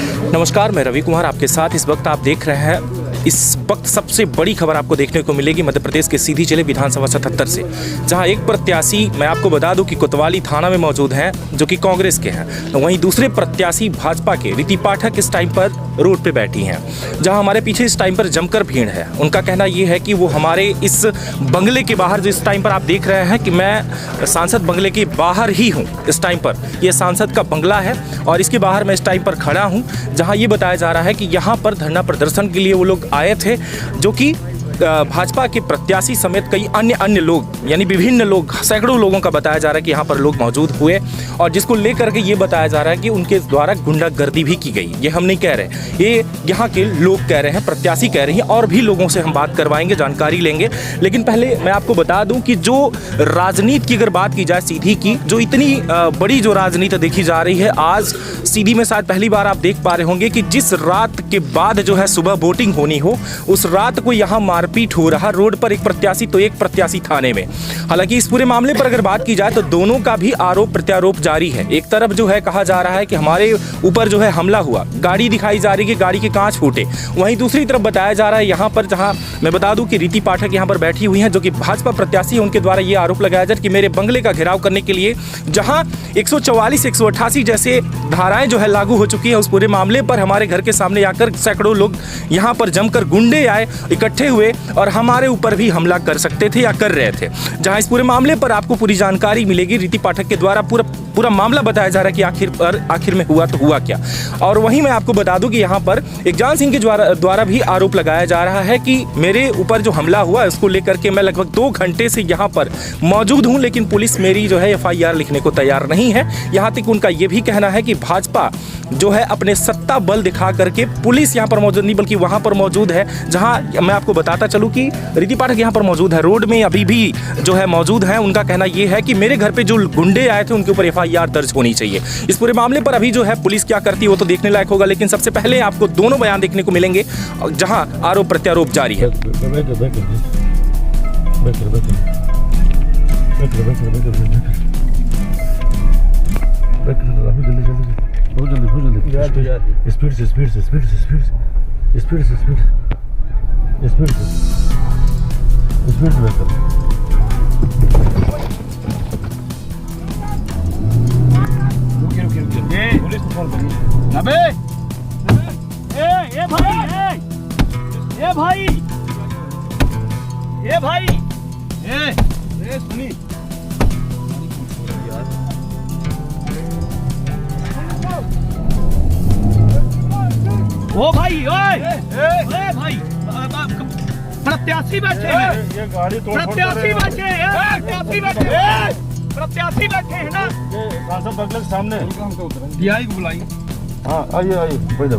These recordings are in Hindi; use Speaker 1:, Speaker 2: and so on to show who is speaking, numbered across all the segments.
Speaker 1: नमस्कार, मैं रवि कुमार आपके साथ। इस वक्त आप देख रहे हैं, इस वक्त सबसे बड़ी खबर आपको देखने को मिलेगी मध्य प्रदेश के सीधी जिले विधानसभा 77 से, जहां एक प्रत्याशी, मैं आपको बता दूं कि कोतवाली थाना में मौजूद हैं, जो कि कांग्रेस के हैं। वहीं दूसरे प्रत्याशी भाजपा के रीति पाठक इस टाइम पर रोड पे बैठी हैं, जहां हमारे पीछे इस टाइम पर जमकर भीड़ है। उनका कहना ये है कि वो हमारे इस बंगले के बाहर, जो इस टाइम पर आप देख रहे हैं कि मैं सांसद बंगले के बाहर ही हूँ इस टाइम पर, ये सांसद का बंगला है और इसके बाहर मैं इस टाइम पर खड़ा हूँ, जहाँ ये बताया जा रहा है कि यहाँ पर धरना प्रदर्शन के लिए वो लोग आए थे, जो कि भाजपा के प्रत्याशी समेत कई अन्य लोग, यानी विभिन्न लोग, सैकड़ों लोगों का बताया जा रहा है कि यहाँ पर लोग मौजूद हुए, और जिसको लेकर के ये बताया जा रहा है कि उनके द्वारा गुंडागर्दी भी की गई। ये हम नहीं कह रहे, ये यहाँ के लोग कह रहे हैं, प्रत्याशी कह रहे हैं, और भी लोगों से हम बात करवाएंगे, जानकारी लेंगे। लेकिन पहले मैं आपको बता दूं कि जो राजनीति की अगर बात की जाए सीधी की, जो इतनी बड़ी जो राजनीति देखी जा रही है आज सीधी में, शायद पहली बार आप देख पा रहे होंगे कि जिस रात के बाद जो है सुबह वोटिंग होनी हो, उस रात को यहाँ मारपीट हो रहा, रोड पर एक प्रत्याशी तो एक प्रत्याशी थाने में। हालांकि इस पूरे मामले पर अगर बात की जाए तो दोनों का भी आरोप प्रत्यारोप जारी है। एक तरफ जो है कहा जा रहा है कि हमारे ऊपर जो है हमला हुआ, गाड़ी दिखाई जा रही है कि गाड़ी के कांच फूटे। वहीं दूसरी तरफ बताया जा रहा है यहाँ पर, जहाँ मैं बता दूं कि रीति पाठक यहाँ पर बैठी हुई हैं, जो कि भाजपा प्रत्याशी है, उनके द्वारा ये आरोप लगाया जा रहा है कि मेरे बंगले का घेराव करने के लिए जहाँ 144, 188 जैसे धाराएं जो है लागू हो चुकी है, उस पूरे मामले पर हमारे घर के सामने आकर सैकड़ों लोग यहाँ पर जमकर गुंडे आए, इकट्ठे हुए और हमारे ऊपर भी हमला कर सकते थे या कर रहे थे। जहां इस पूरे मामले पर आपको पूरी जानकारी मिलेगी। रीति पाठक के द्वारा पूरा मामला बताया जा रहा है कि आखिर में हुआ तो हुआ क्या। और वहीं मैं आपको बता दूं कि यहाँ पर एक जान सिंह के द्वारा भी आरोप लगाया जा रहा है कि मेरे ऊपर जो हमला हुआ, इसको लेकर के मैं लगभग 2 घंटे से यहाँ पर मौजूद हूँ, लेकिन पुलिस मेरी जो है FIR लिखने को तैयार नहीं है। यहाँ तक उनका ये भी कहना है कि भाजपा जो है अपने सत्ता बल दिखा करके, पुलिस यहाँ पर मौजूद नहीं बल्कि वहाँ पर मौजूद है, जहाँ मैं आपको बताता चलूँ कि रीति पाठक यहाँ पर मौजूद है, रोड में अभी भी जो है मौजूद है। उनका कहना ये है कि मेरे घर पे जो गुंडे आए थे उनके ऊपर FIR दर्ज होनी चाहिए। इस पूरे मामले पर अभी जो है पुलिस क्या करती है वो तो देखने लायक होगा, लेकिन सबसे पहले आपको दोनों बयान देखने को मिलेंगे, जहाँ आरोप प्रत्यारोप जारी है।
Speaker 2: स्पीड से पुलिस को फोन करिए। अबे ए भाई सुनी ओ भाई, ओए भाई, प्रत्याशी बैठे हैं, ये गाड़ी प्रत्याशी बैठे हैं ना, सांसद बंगले के सामने DI को बुलाइए। हाँ आइए, बैठ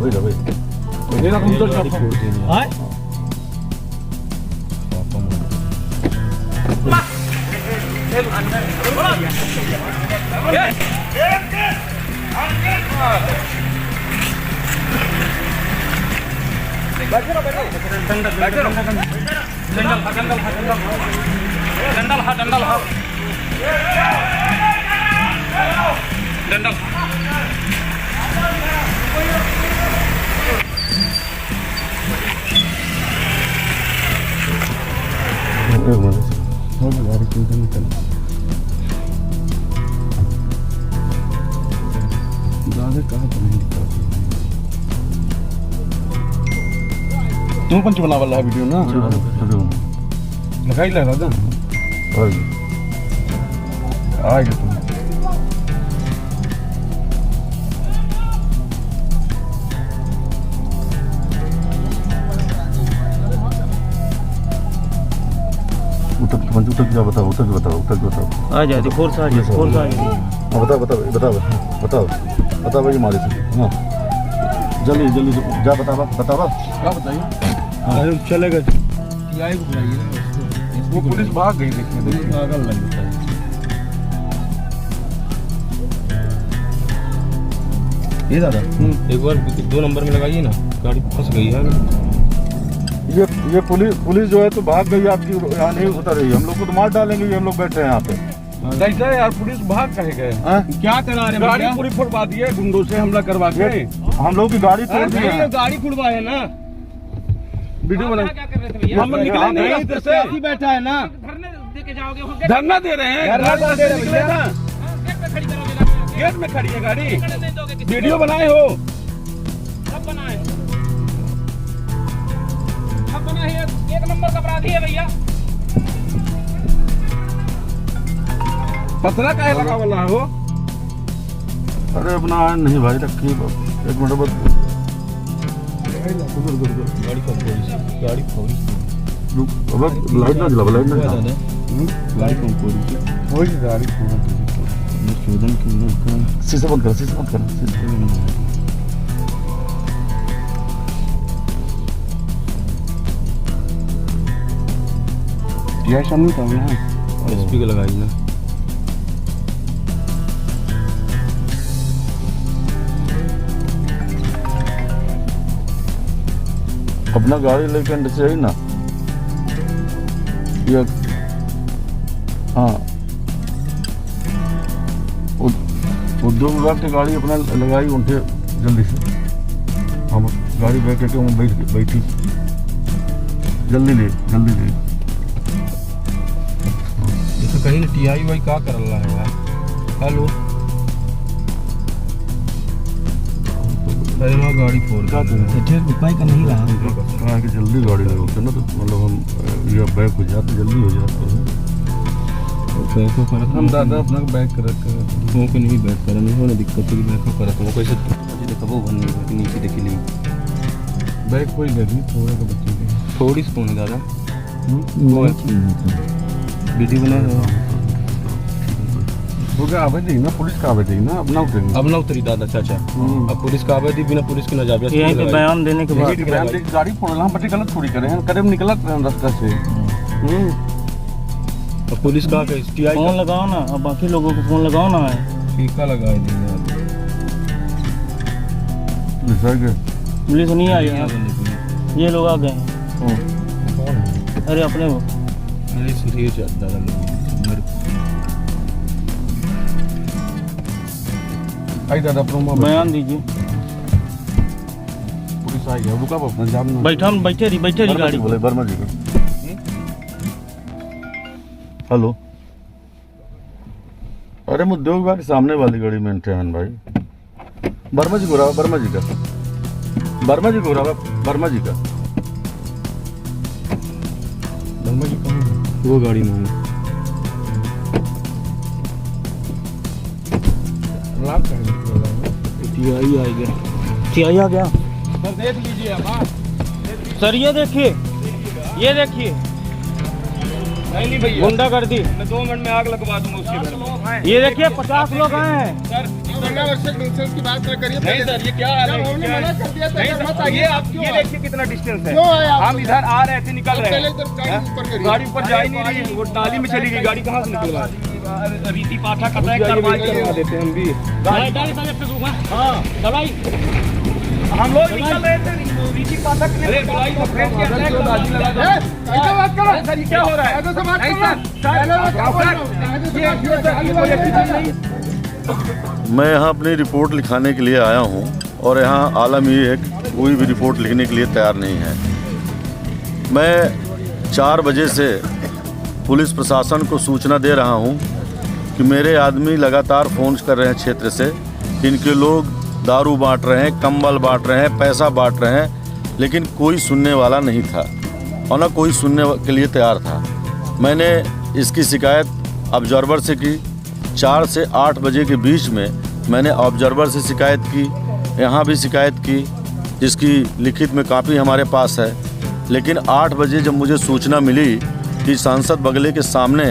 Speaker 2: तुम पंच बना वाला वीडियो ना लगाई लगा था आज तुम उतर क्या बताओ आ जाए फोर्स आ जाए बताओ भाई मारे से। हाँ जल्दी जा बतावा क्या बताइए। चलेगा TI को बुलाइए ना, वो पुलिस भाग गई, देखने पागल लगता है। ये दादा एक बार 2 नंबर में लगाइए ना, गाड़ी फंस गई है ना। ये पुलिस जो है तो भाग गई, आपकी यहाँ नहीं उतर रही, हम लोग को तो मार डालेंगे। ये हम लोग बैठे हैं यहाँ पे, कैसा यार पुलिस भाग कहे गए, क्या करा रहे, गाड़ी पूरी फोड़वा दी है गुंडों से हमला करवा के। हम लोग की गाड़ी तोड़ दी है।
Speaker 3: गाड़ी खुड़वाए ना,
Speaker 2: वीडियो बना।
Speaker 3: क्या कर रहे थे भैया? हम निकले नहीं इधर से, ऐसे ही बैठा है ना। धरने दे के जाओगे, वो
Speaker 2: धरना दे रहे हैं,
Speaker 3: धरना दे रहे हैं भैया।
Speaker 2: गेट
Speaker 3: गेट पे खड़ी करोगे,
Speaker 2: गेट में खड़ी है गाड़ी।
Speaker 3: निकलने नहीं दोगे किसी को।
Speaker 2: वीडियो बनाए हो?
Speaker 3: सब बनाए, सब बनाए हैं। एक नंबर का अपराधी है भैया।
Speaker 2: पतला काहे लगा वाला हो? अरे अपना नहीं भाई, रखिए एक मिनट बाद।
Speaker 3: गाड़ी का गाड़ी
Speaker 2: रुक, अब लाइट ना जला, लाइट ना जला।
Speaker 3: गाड़ी कौन
Speaker 2: वही गाड़ी
Speaker 3: चौदन की
Speaker 2: शीशे बंद कर, शीशे बंद कर।
Speaker 3: यह शामिल था ना, एसपी को लगाई ना।
Speaker 2: अपना गाड़ी लेकर चाहिए ना ये। हाँ, उद्योग विभाग की गाड़ी अपना लगाई उनके जल्दी से। हम गाड़ी बैठ करके वहाँ बैठी जल्दी ले।
Speaker 3: ये तो कहीं टीआई वाई का कर रहा है यार। हेलो, अरे वहाँ गाड़ी फोड़
Speaker 2: क्या करें?
Speaker 3: उपाय का नहीं रहा।
Speaker 2: कहा कि जल्दी गाड़ी लगाते ना, तो मतलब हम ये बैक हो जाते, जल्दी हो जाते हैं।
Speaker 3: बैको करत
Speaker 2: हम दादा अपना बैक कर
Speaker 3: वो के नहीं बैक कर नहीं होने दिक्कत है। बैको करत वो कैसे मुझे देखो बनने कि नीचे देखी ली
Speaker 2: बैक कोई लगी थोड़ा का बच्चे के
Speaker 3: थोड़ी सी है दादा। वीडियो बना
Speaker 2: हो गया। आवे दी ना, पुलिस का आवे दी ना, अपना उतरेंगे।
Speaker 3: अब ना उतरी दादा चाचा। अब पुलिस का आवे दी, बिना पुलिस के न जावे।
Speaker 4: ये कि बयान देने के बाद
Speaker 2: गाड़ी फोड़ना हम गलत थोड़ी करे हैं, कदम निकला रास्ता से।
Speaker 3: अब पुलिस का टीआई
Speaker 4: फोन लगाओ ना, अब बाकी लोगों को फोन लगाओ ना।
Speaker 3: टीका लगा देंगे।
Speaker 4: पुलिस नहीं आई है, ये लोग आ गए हैं। अरे अपने वो
Speaker 3: अरे सीरियस दादा मेरे
Speaker 2: आई दादा अपना
Speaker 4: बयान दीजिए।
Speaker 2: पुलिस आई है, रुका अपना जाम ना।
Speaker 4: बैठे रही गाड़ी।
Speaker 2: बोले वर्मा जी का। हेलो, अरे मैं उद्योग विभाग के सामने वाली गाड़ी में एंट्री भाई। वर्मा जी को रहा, वर्मा जी का, वर्मा जी को रहा, वर्मा जी का।
Speaker 3: वर्मा जी कहाँ है? वो गाड़ी में टीआई आ गया।
Speaker 4: टीआई आ गया
Speaker 3: सर, देख लीजिए आप।
Speaker 4: सर। ये देखिए, ये देखिए
Speaker 3: नहीं भैया,
Speaker 4: गुंडागर्दी।
Speaker 3: मैं 2 मिनट में आग लगवा दूंगा उसके घर में।
Speaker 4: ये देखिए 50 लोग आए हैं।
Speaker 3: सर, की बात करिए। नहीं सर, ये क्या हाल है? नहीं सर, ये आप ये देखिए कितना डिस्टेंस है। हम इधर आ रहे थे, निकल रहे हैं, गाड़ी ऊपर जा ही नहीं रही, वो नाली में चली गई। गाड़ी कहाँ से निकलवा रीति पाठा करवा देते हैं हम भी।
Speaker 4: हाँ दवाई
Speaker 3: हम लोग निकल रहे थे, रीति पाठा सर, ये क्या हो रहा है?
Speaker 2: मैं यहाँ अपनी रिपोर्ट लिखाने के लिए आया हूँ और यहाँ आलम ये है कि कोई भी रिपोर्ट लिखने के लिए तैयार नहीं है। मैं 4 बजे से पुलिस प्रशासन को सूचना दे रहा हूँ कि मेरे आदमी लगातार फ़ोन कर रहे हैं क्षेत्र से कि इनके लोग दारू बांट रहे हैं, कंबल बांट रहे हैं, पैसा बांट रहे हैं, लेकिन कोई सुनने वाला नहीं था और ना कोई सुनने के लिए तैयार था। मैंने इसकी शिकायत ऑब्जर्वर से की। 4 से 8 बजे के बीच में मैंने ऑब्जर्वर से शिकायत की, यहाँ भी शिकायत की, जिसकी लिखित में कापी हमारे पास है। लेकिन 8 बजे जब मुझे सूचना मिली कि सांसद बगले के सामने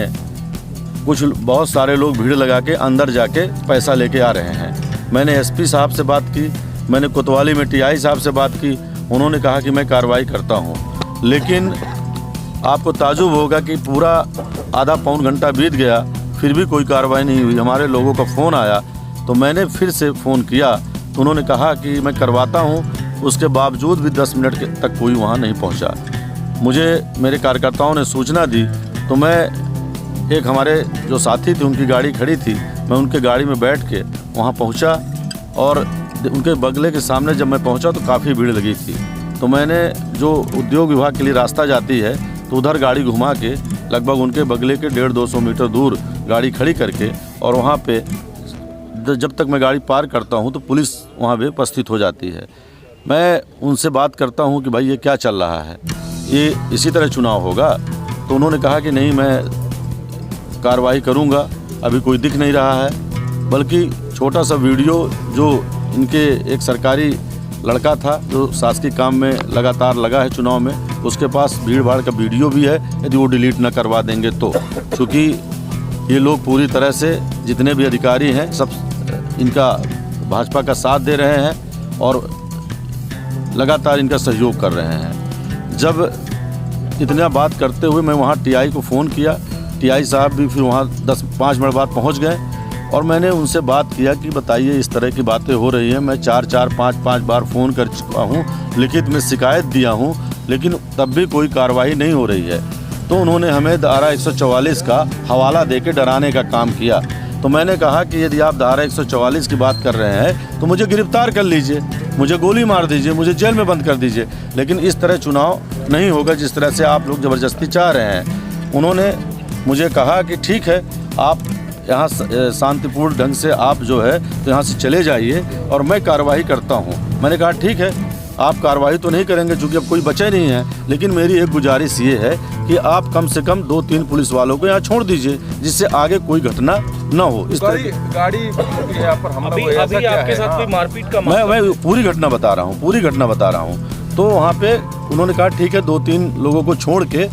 Speaker 2: कुछ बहुत सारे लोग भीड़ लगा के अंदर जाके पैसा लेके आ रहे हैं, मैंने एसपी साहब से बात की, मैंने कोतवाली में टीआई साहब से बात की। उन्होंने कहा कि मैं कार्रवाई करता हूं, लेकिन आपको ताजुब होगा कि पूरा आधा पौन घंटा बीत गया, फिर भी कोई कार्रवाई नहीं हुई। हमारे लोगों का फ़ोन आया तो मैंने फिर से फ़ोन किया तो उन्होंने कहा कि मैं करवाता हूं, उसके बावजूद भी 10 मिनट तक कोई वहां नहीं पहुंचा। मुझे मेरे कार्यकर्ताओं ने सूचना दी तो मैं एक हमारे जो साथी थे उनकी गाड़ी खड़ी थी, मैं उनके गाड़ी में बैठ के वहाँ पहुँचा और उनके बगले के सामने जब मैं पहुंचा तो काफ़ी भीड़ लगी थी। तो मैंने जो उद्योग विभाग के लिए रास्ता जाती है तो उधर गाड़ी घुमा के लगभग उनके बगले के 150-200 मीटर दूर गाड़ी खड़ी करके और वहाँ पे जब तक मैं गाड़ी पार करता हूँ तो पुलिस वहाँ पे उपस्थित हो जाती है। मैं उनसे बात करता हूँ कि भाई ये क्या चल रहा है, ये इसी तरह चुनाव होगा? तो उन्होंने कहा कि नहीं, मैं कार्रवाई करूँगा, अभी कोई दिख नहीं रहा है। बल्कि छोटा सा वीडियो जो इनके एक सरकारी लड़का था जो शासकीय काम में लगातार लगा है चुनाव में, उसके पास भीड़ भाड़ का वीडियो भी है, यदि वो डिलीट ना करवा देंगे तो। क्योंकि ये लोग पूरी तरह से जितने भी अधिकारी हैं सब इनका भाजपा का साथ दे रहे हैं और लगातार इनका सहयोग कर रहे हैं। जब इतना बात करते हुए मैं वहाँ टीआई को फ़ोन किया, टीआई साहब भी फिर वहाँ 10-5 मिनट बाद पहुँच गए और मैंने उनसे बात किया कि बताइए इस तरह की बातें हो रही हैं। मैं 4-5 बार फ़ोन कर चुका हूँ, लिखित में शिकायत दिया हूँ, लेकिन तब भी कोई कार्रवाई नहीं हो रही है। तो उन्होंने हमें धारा 144 का हवाला देके डराने का काम किया। तो मैंने कहा कि यदि आप धारा 144 की बात कर रहे हैं तो मुझे गिरफ्तार कर लीजिए, मुझे गोली मार दीजिए, मुझे जेल में बंद कर दीजिए, लेकिन इस तरह चुनाव नहीं होगा जिस तरह से आप लोग ज़बरदस्ती चाह रहे हैं। उन्होंने मुझे कहा कि ठीक है, आप यहाँ शांतिपूर्ण ढंग से आप जो है तो यहाँ से चले जाइए और मैं कार्रवाई करता हूँ। मैंने कहा ठीक है, आप कार्रवाई तो नहीं करेंगे चूँकि अब कोई बचे नहीं है, लेकिन मेरी एक गुजारिश ये है कि आप कम से कम 2-3 पुलिस वालों को यहाँ छोड़ दीजिए जिससे आगे कोई घटना न हो। इस तरह
Speaker 3: गाड़ी यहाँ पर हमला
Speaker 1: अभी
Speaker 3: हुआ, ऐसा क्या
Speaker 1: आपके
Speaker 3: है?
Speaker 1: साथ कोई मारपीट का
Speaker 2: मैं पूरी घटना बता रहा हूँ। तो वहाँ पे उन्होंने कहा ठीक है, 2-3 लोगों को छोड़ के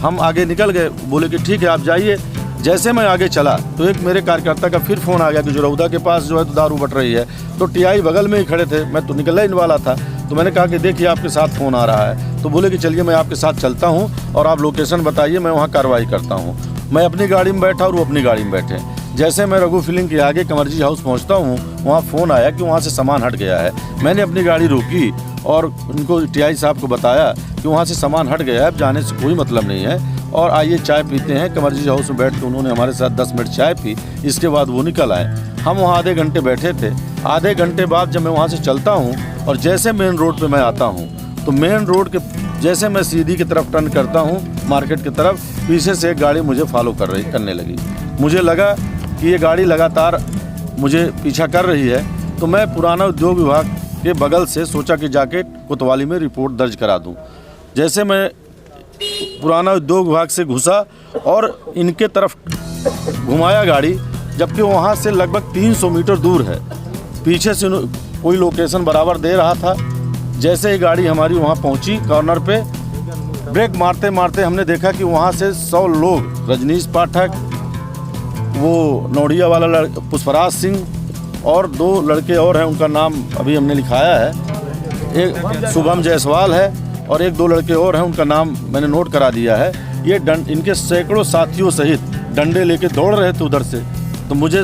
Speaker 2: हम आगे निकल गए। बोले कि ठीक है आप जाइए। जैसे मैं आगे चला तो एक मेरे कार्यकर्ता का फिर फ़ोन आ गया कि जो रौदा के पास जो है तो दारू बट रही है। तो टीआई बगल में ही खड़े थे, मैं तो निकलने ही वाला था। तो मैंने कहा कि देखिए आपके साथ फ़ोन आ रहा है। तो बोले कि चलिए मैं आपके साथ चलता हूँ और आप लोकेशन बताइए, मैं वहाँ कार्रवाई करता हूँ। मैं अपनी गाड़ी में बैठा और वो अपनी गाड़ी में बैठे। जैसे मैं रघु फिलिंग के आगे कमरजी हाउस पहुँचता हूँ, वहाँ फ़ोन आया कि वहाँ से सामान हट गया है। मैंने अपनी गाड़ी रोकी और उनको टीआई साहब को बताया कि वहाँ से सामान हट गया है, अब जाने से कोई मतलब नहीं है और आइए चाय पीते हैं। कमरजी हाउस में बैठ के उन्होंने हमारे साथ 10 मिनट चाय पी। इसके बाद वो निकल आए। हम वहाँ आधे घंटे बैठे थे। आधे घंटे बाद जब मैं वहाँ से चलता हूँ और जैसे मेन रोड पे मैं आता हूँ तो मेन रोड के जैसे मैं सीधी की तरफ टर्न करता हूँ मार्केट की तरफ, पीछे से एक गाड़ी मुझे फॉलो करने लगी। मुझे लगा कि ये गाड़ी लगातार मुझे पीछा कर रही है। तो मैं पुराना उद्योग विभाग के बगल से सोचा कि जाके कोतवाली में रिपोर्ट दर्ज करा दूँ। जैसे मैं पुराना उद्योग विभाग से घुसा और इनके तरफ घुमाया गाड़ी, जबकि वहाँ से लगभग 300 मीटर दूर है। पीछे से कोई लोकेशन बराबर दे रहा था। जैसे ही गाड़ी हमारी वहाँ पहुँची कॉर्नर पे, ब्रेक मारते मारते हमने देखा कि वहाँ से 100 लोग, रजनीश पाठक, वो नौड़िया वाला पुष्पराज सिंह और 2 लड़के और हैं, उनका नाम अभी हमने लिखाया है, एक शुभम जायसवाल है और 1-2 लड़के और हैं, उनका नाम मैंने नोट करा दिया है। ये इनके सैकड़ों साथियों सहित डंडे लेके दौड़ रहे थे उधर से। तो मुझे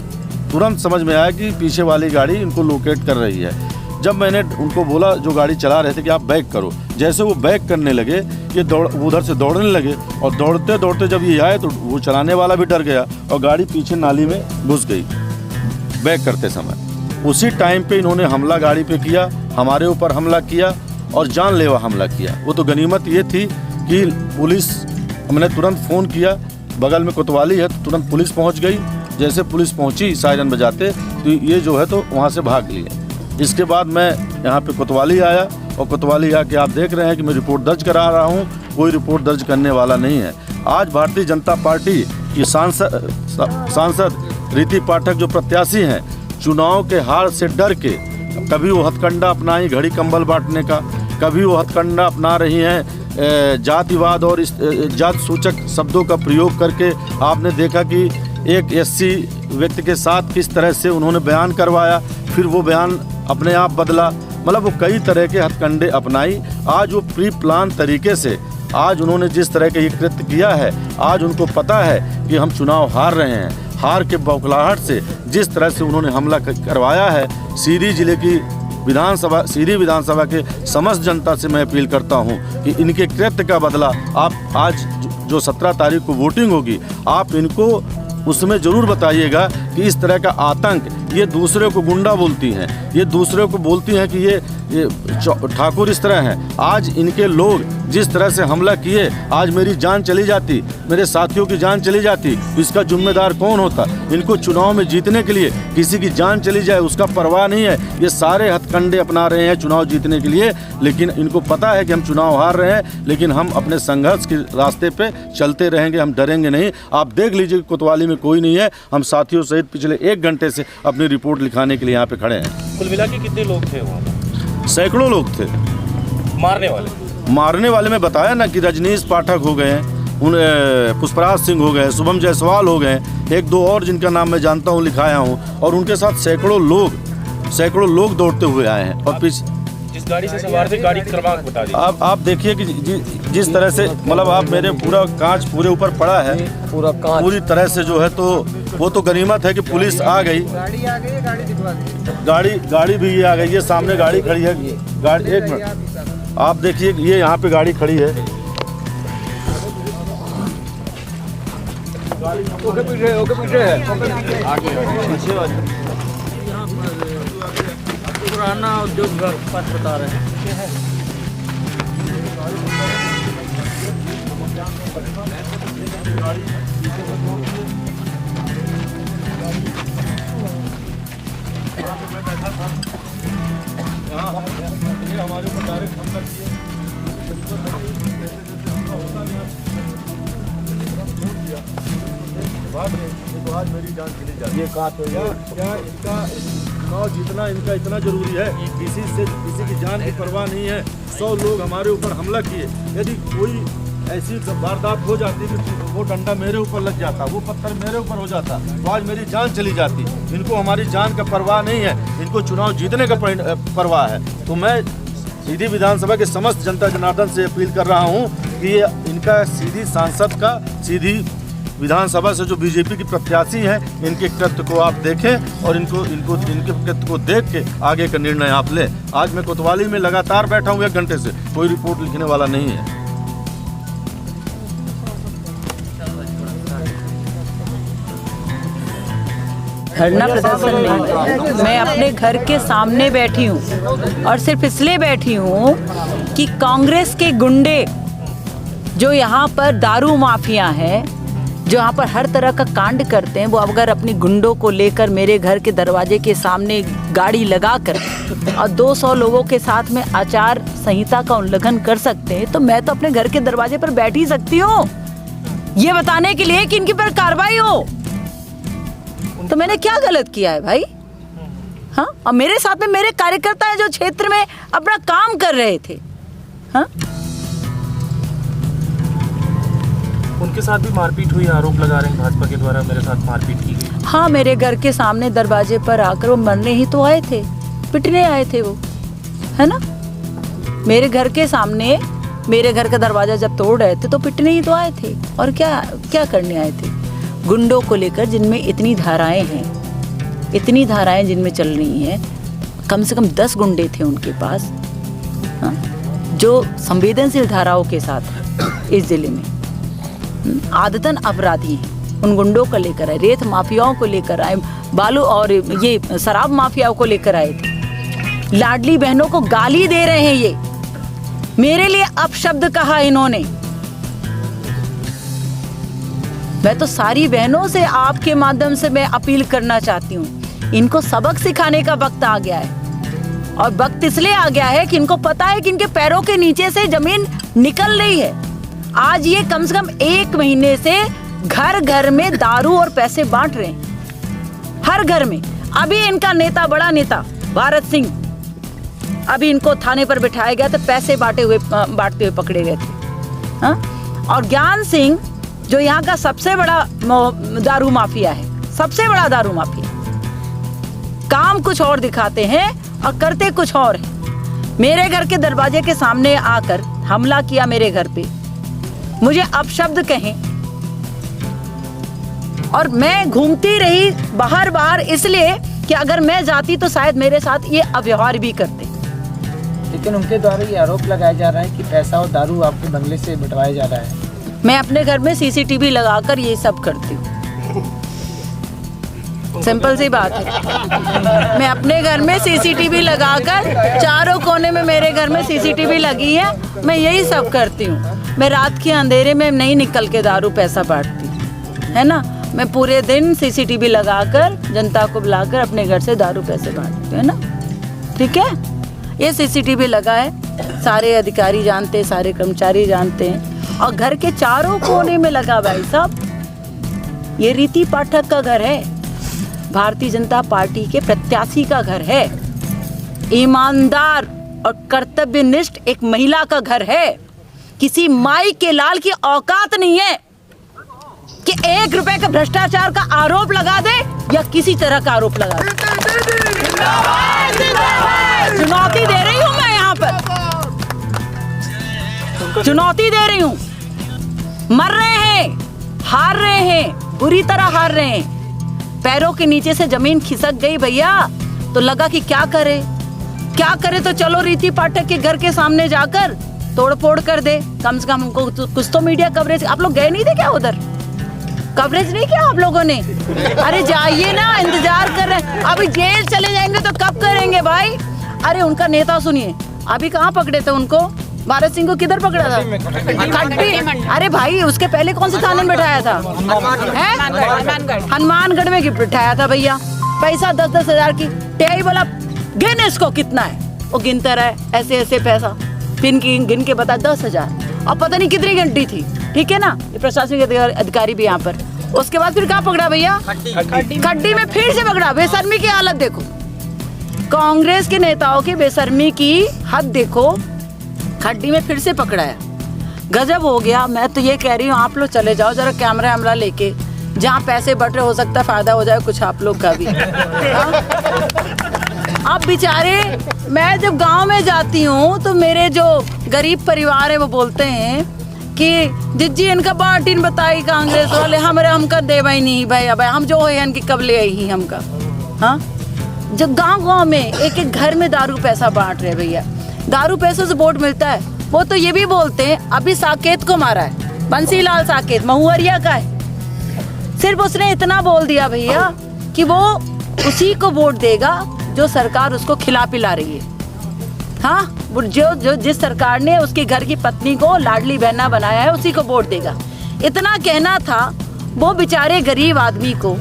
Speaker 2: तुरंत समझ में आया कि पीछे वाली गाड़ी इनको लोकेट कर रही है। जब मैंने उनको बोला जो गाड़ी चला रहे थे कि आप बैक करो, जैसे वो बैक करने लगे ये उधर से दौड़ने लगे और दौड़ते दौड़ते जब ये आए तो वो चलाने वाला भी डर गया और गाड़ी पीछे नाली में घुस गई बैक करते समय। उसी टाइम पे इन्होंने हमला गाड़ी पे किया, हमारे ऊपर हमला किया और जानलेवा हमला किया। वो तो गनीमत ये थी कि पुलिस, हमने तुरंत फ़ोन किया, बगल में कोतवाली है तो तुरंत पुलिस पहुंच गई। जैसे पुलिस पहुंची सायरन बजाते तो ये जो है तो वहां से भाग लिए। इसके बाद मैं यहाँ पे कोतवाली आया और कोतवाली आके आप देख रहे हैं कि मैं रिपोर्ट दर्ज करा रहा हूँ। कोई रिपोर्ट दर्ज करने वाला नहीं है। आज भारतीय जनता पार्टी की सांसद रीति पाठक जो प्रत्याशी हैं, चुनाव के हार से डर के कभी वो हथकंडा अपनाई घड़ी कंबल बांटने का, कभी वो हथकंडा अपना रही हैं जातिवाद और जात सूचक शब्दों का प्रयोग करके। आपने देखा कि एक एससी व्यक्ति के साथ किस तरह से उन्होंने बयान करवाया, फिर वो बयान अपने आप बदला। मतलब वो कई तरह के हथकंडे अपनाई। आज वो प्री प्लान तरीके से आज उन्होंने जिस तरह का ये कृत्य किया है, आज उनको पता है कि हम चुनाव हार रहे हैं। हार के बौखलाहट से जिस तरह से उन्होंने हमला करवाया है, सीधी जिले की सीधी विधानसभा के समस्त जनता से मैं अपील करता हूं कि इनके कृत्य का बदला आप आज जो 17 तारीख को वोटिंग होगी, आप इनको उसमें ज़रूर बताइएगा कि इस तरह का आतंक, ये दूसरे को गुंडा बोलती हैं, ये दूसरे को बोलती हैं कि ये ठाकुर इस तरह हैं। आज इनके लोग जिस तरह से हमला किए, आज मेरी जान चली जाती, मेरे साथियों की जान चली जाती, तो इसका जिम्मेदार कौन होता? इनको चुनाव में जीतने के लिए किसी की जान चली जाए उसका परवाह नहीं है। ये सारे हथकंडे अपना रहे हैं चुनाव जीतने के लिए, लेकिन इनको पता है कि हम चुनाव हार रहे हैं, लेकिन हम अपने संघर्ष के रास्ते पे चलते रहेंगे, हम डरेंगे नहीं। आप देख लीजिए कोतवाली में कोई नहीं है। हम साथियों सहित पिछले 1 घंटे से अपनी रिपोर्ट लिखाने के लिए यहाँ पे खड़े हैं।
Speaker 1: कुल मिला के कितने लोग थे वहाँ?
Speaker 2: सैकड़ों लोग थे। मारने वाले में बताया ना कि रजनीश पाठक हो गए, पुष्पराज सिंह हो गए, शुभम जायसवाल हो गए, 1-2 और जिनका नाम मैं जानता हूँ, लिखाया हूँ, और उनके साथ सैकड़ों लोग दौड़ते हुए आए हैं। और पीछे
Speaker 1: जिस गाड़ी से सवार थे, गाड़ी क्रमांक बता दीजिए।
Speaker 2: आप देखिए कि जिस तरह से मतलब आप मेरे पूरा कांच पूरे ऊपर पड़ा है, पूरा कांच पूरी तरह से जो है, तो वो तो गनीमत है कि पुलिस आ गई। गाड़ी आ गई, गाड़ी दिखवा दी। गाड़ी भी ये आ गई, ये सामने गाड़ी खड़ी है। गाड़ी 1 मिनट आप देखिए, ये यहाँ पे गाड़ी खड़ी है।
Speaker 3: ओके पीछे है पीछे वाली
Speaker 4: पुराना उद्योग पथ बता रहे हैं।
Speaker 2: हमारे ऊपर डायरेक्ट हमला किए। तो आज मेरी जान चली जाती है। क्या इनका चुनाव जीतना इनका इतना जरूरी है? किसी की जान की परवाह नहीं है। 100 लोग हमारे ऊपर हमला किए, यदि कोई ऐसी वारदात हो जाती कि वो डंडा मेरे ऊपर लग जाता, वो पत्थर मेरे ऊपर हो जाता, तो आज मेरी जान चली जाती। इनको हमारी जान का परवाह नहीं है, इनको चुनाव जीतने का परवाह है। तो मैं सीधी विधानसभा के समस्त जनता जनार्दन से अपील कर रहा हूँ कि ये इनका सीधी सांसद का, सीधी विधानसभा से जो बीजेपी की प्रत्याशी हैं, इनके कृत्य को आप देखें और इनके कृत्य को देख के आगे का निर्णय आप लें। आज मैं कोतवाली में लगातार बैठा हूँ 1 घंटे से, कोई रिपोर्ट लिखने वाला नहीं है।
Speaker 5: धरना प्रदर्शन नहीं, मैं अपने घर के सामने बैठी हूँ और सिर्फ इसलिए बैठी हूँ कि कांग्रेस के गुंडे जो यहाँ पर दारू माफिया हैं, जो यहाँ पर हर तरह का कांड करते हैं, वो अगर अपनी गुंडों को लेकर मेरे घर के दरवाजे के सामने गाड़ी लगाकर और 200 लोगों के साथ में आचार संहिता का उल्लंघन कर सकते हैं, तो मैं तो अपने घर के दरवाजे पर बैठ ही सकती हूँ, ये बताने के लिए कि इनकी पर कार्रवाई हो। तो मैंने क्या गलत किया है भाई? हाँ, और मेरे साथ में मेरे कार्यकर्ता हैं जो क्षेत्र में अपना काम कर रहे थे। हाँ,
Speaker 1: उनके साथ भी मारपीट हुई, आरोप लगा रहे हैं भाजपा के द्वारा मेरे साथ मारपीट की गई।
Speaker 5: हाँ, मेरे घर के सामने दरवाजे पर आकर वो मरने ही तो आए थे, पिटने आए थे वो, है ना? मेरे घर के सामने मेरे घर का दरवाजा जब तोड़ रहे थे तो पिटने ही तो आए थे। और क्या करने आए थे? गुंडों को लेकर, जिनमें इतनी धाराएं हैं, इतनी धाराएं जिनमें चल रही हैं, कम से कम 10 गुंडे थे उनके पास। हाँ, जो संवेदनशील धाराओं के साथ इस जिले में आदतन अपराधी हैं। उन गुंडों को लेकर आए, रेत माफियाओं को लेकर आए, बालू और ये शराब माफियाओं को लेकर आए थे। लाडली बहनों को गाली दे रहे हैं, ये मेरे लिए अपशब्द कहा इन्होंने। मैं तो सारी बहनों से आपके माध्यम से मैं अपील करना चाहती हूँ, इनको सबक सिखाने का वक्त आ गया है। और वक्त इसलिए आ गया है कि इनको पता है कि इनके पैरों के नीचे से जमीन निकल रही है। आज ये कम से कम 1 महीने से घर घर में दारू और पैसे बांट रहे हैं, हर घर में। अभी इनका नेता, बड़ा नेता भारत सिंह, अभी इनको थाने पर बिठाया गया था, पैसे बांटते हुए पकड़े गए थे। हाँ? और ज्ञान सिंह जो यहाँ का सबसे बड़ा दारू माफिया है, सबसे बड़ा दारू माफिया, काम कुछ और दिखाते हैं और करते कुछ और है। मेरे घर के दरवाजे के सामने आकर हमला किया मेरे घर पे, मुझे अपशब्द कहें, और मैं घूमती रही बाहर इसलिए कि अगर मैं जाती तो शायद मेरे साथ ये अव्यवहार भी करते।
Speaker 6: लेकिन उनके द्वारा ये आरोप लगाया जा रहा है कि पैसा और दारू आपके बंगले से बंटवाया जा रहा है।
Speaker 5: मैं अपने घर में CCTV लगाकर ये सब करती हूँ। सिंपल सी बात है। मैं अपने घर में सीसीटीवी लगाकर, चारों कोने में मेरे घर में सीसीटीवी लगी है, मैं यही सब करती हूँ। मैं रात के अंधेरे में नहीं निकल के दारू पैसा बांटती, है ना। मैं पूरे दिन सीसीटीवी लगाकर, जनता को बुलाकर अपने घर से दारू पैसे बांटती हूँ, है ना। ठीक है, ये सीसीटीवी लगा है, सारे अधिकारी जानते हैं, सारे कर्मचारी जानते हैं, और घर के चारों कोने में लगा भाई साहब। ये रीति पाठक का घर है, भारतीय जनता पार्टी के प्रत्याशी का घर है, ईमानदार और कर्तव्यनिष्ठ एक महिला का घर है। किसी माई के लाल की औकात नहीं है कि 1 रुपए का भ्रष्टाचार का आरोप लगा दे या किसी तरह का आरोप लगा दे। चुनौती दे रही हूं मैं यहाँ पर, चुनौती दे रही हूँ। मर रहे हैं, हार रहे हैं, बुरी तरह हार रहे हैं। पैरों के नीचे से जमीन खिसक गई भैया, तो लगा कि क्या करे तो चलो रीति पाठक के घर के सामने जाकर तोड़ फोड़ कर दे। कम से कम हमको कुछ तो मीडिया कवरेज। आप लोग गए नहीं थे क्या उधर? कवरेज नहीं किया आप लोगों ने? अरे जाइए ना, इंतजार कर रहे हैं। अभी जेल चले जाएंगे तो कब करेंगे भाई? अरे उनका नेता सुनिए, अभी कहाँ पकड़े थे उनको? भारत सिंह को किधर पकड़ा था? खट्टी। अरे भाई, उसके पहले कौन से थाने में बैठाया था? हनुमानगढ़ में बैठाया था भैया। पैसा 10-10 हजार की टेई बोला, गिन इसको कितना है। वो गिनता रहे ऐसे ऐसे पैसा, फिर गिन के बता 10,000, और पता नहीं कितनी घंटी थी। ठीक है ना, ये प्रशासनिक अधिकारी भी यहाँ पर। उसके बाद फिर कहाँ पकड़ा भैया? खड्डी में फिर से पकड़ा। बेशर्मी की हालत देखो, कांग्रेस के नेताओं की बेशर्मी की हद देखो। खड्डी में फिर से पकड़ाया, गजब हो गया। मैं तो ये कह रही हूँ, आप लोग चले जाओ जरा कैमरा वैमरा लेके, जहाँ पैसे बट रहे, हो सकता है फायदा हो जाए कुछ आप लोग का भी। अब बेचारे, मैं जब गांव में जाती हूँ तो मेरे जो गरीब परिवार है वो बोलते हैं कि जिज्जी इनका बांटीन बताई कांग्रेस वाले, हमारे हमका देवा ही नहीं भाई। अब हम जो है इनकी कब ले आई ही हमका। हाँ, जब गांव में एक एक घर में दारू पैसा बांट रहे भैया, दारू पैसे से वोट मिलता है। वो तो ये भी बोलते हैं, अभी साकेत को मारा है, बंसीलाल साकेत महुअरिया का है। सिर्फ उसने इतना बोल दिया भैया कि वो उसी को वोट देगा जो सरकार उसको खिला पिला रही है। हाँ, जो जिस सरकार ने उसके घर की पत्नी को लाडली बहना बनाया है, उसी को वोट देगा। इतना कहना था। वो बेचारे गरीब आदमी को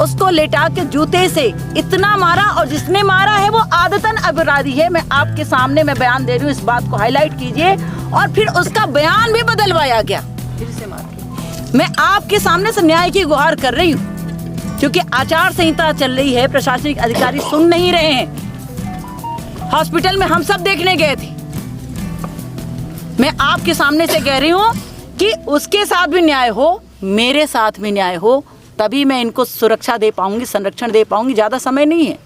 Speaker 5: उसको लेटा के जूते से इतना मारा, और जिसने मारा है वो आदतन अपराधी है। मैं आपके सामने मैं बयान दे रही हूँ, इस बात को हाईलाइट कीजिए। और फिर उसका बयान भी बदलवाया गया, फिर से मारा। मैं आपके सामने से न्याय की गुहार कर रही हूँ, क्योंकि आचार संहिता चल रही है, प्रशासनिक अधिकारी सुन नहीं रहे हैं। हॉस्पिटल में हम सब देखने गए थे। मैं आपके सामने से कह रही हूँ कि उसके साथ भी न्याय हो, मेरे साथ भी न्याय हो, तभी मैं इनको सुरक्षा दे पाऊंगी, संरक्षण दे पाऊंगी। ज़्यादा समय नहीं है,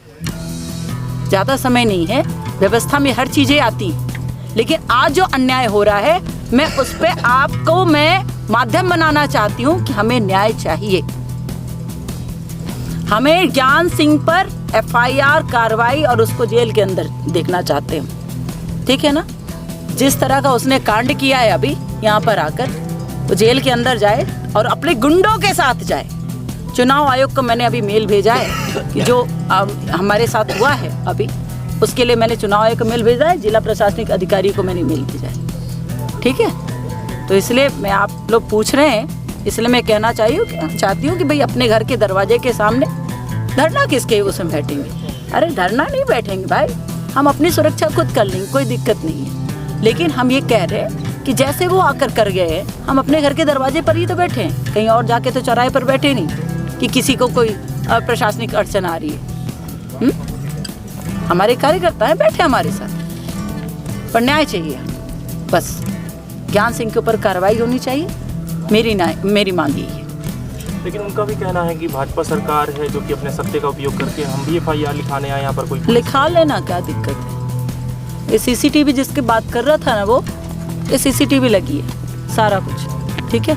Speaker 5: ज़्यादा समय नहीं है। व्यवस्था में हर चीज़ें आती हैं, लेकिन आज जो अन्याय हो रहा है, मैं उस पर आपको मैं माध्यम बनाना चाहती हूँ कि हमें न्याय चाहिए। हमें ज्ञान सिंह पर FIR कार्रवाई और उसको जेल के अंदर देखना चाहते हैं। ठीक है ना, जिस तरह का उसने कांड किया है अभी यहाँ पर आकर, वो जेल के अंदर जाए और अपने गुंडों के साथ जाए। चुनाव आयोग को मैंने अभी मेल भेजा है कि जो हमारे साथ हुआ है अभी, उसके लिए मैंने चुनाव आयोग को मेल भेजा है, जिला प्रशासनिक अधिकारी को मैंने मेल भेजा है। ठीक है, तो इसलिए मैं, आप लोग पूछ रहे हैं, इसलिए मैं कहना चाहती हूँ कि भाई अपने घर के दरवाजे के सामने धरना किसके उसमें बैठेंगे? अरे धरना नहीं बैठेंगे भाई, हम अपनी सुरक्षा खुद कर लेंगे, कोई दिक्कत नहीं है। लेकिन हम ये कह रहे हैं कि जैसे वो आकर कर गए, हम अपने घर के दरवाजे पर ही तो बैठे हैं, कहीं और जाके तो चौराहे पर बैठे नहीं कि किसी को कोई प्रशासनिक अड़चन आ रही है। हमारे कार्यकर्ता हैं बैठे हमारे साथ, पर न्याय चाहिए बस। ज्ञान सिंह के ऊपर कार्रवाई होनी चाहिए, मेरी मांग यही है।
Speaker 1: लेकिन उनका भी कहना है कि भाजपा सरकार है जो कि अपने सत्ते का उपयोग करके हम भी FIR लिखाने आए यहाँ पर। कोई
Speaker 5: लिखा लेना, क्या दिक्कत है? ये CCTV जिसकी बात कर रहा था ना, वो ये CCTV लगी है, सारा कुछ ठीक है।